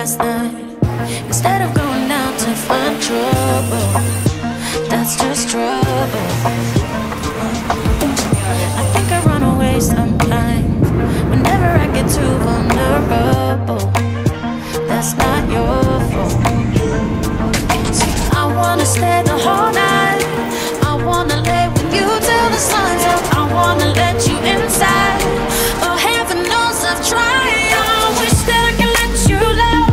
last night. Instead of going out to find trouble, that's just trouble. I think I run away sometimes whenever I get too vulnerable. That's not your fault. See, I wanna stay the whole night. I wanna lay with you till the sun's up. I wanna let you inside. Oh, heaven knows I've tried. I wish that I can let you love.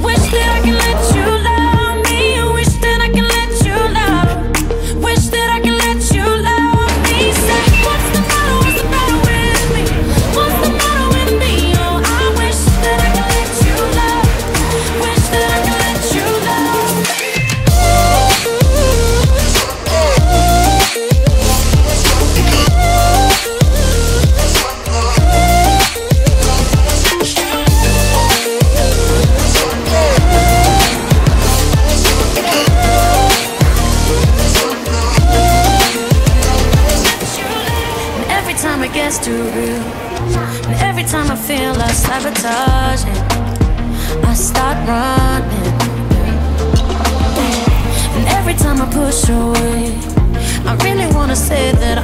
Wish that I can let you love me. Wish that I can let you love. Wish that I can let you love me. Say, what's the matter? What's the matter with me? What's the matter with me? Oh, I wish that I can let you love. Wish that I can let you love. And every time it gets too real, and every time I feel I sabotage it, I start running. And every time I push away, I really wanna say that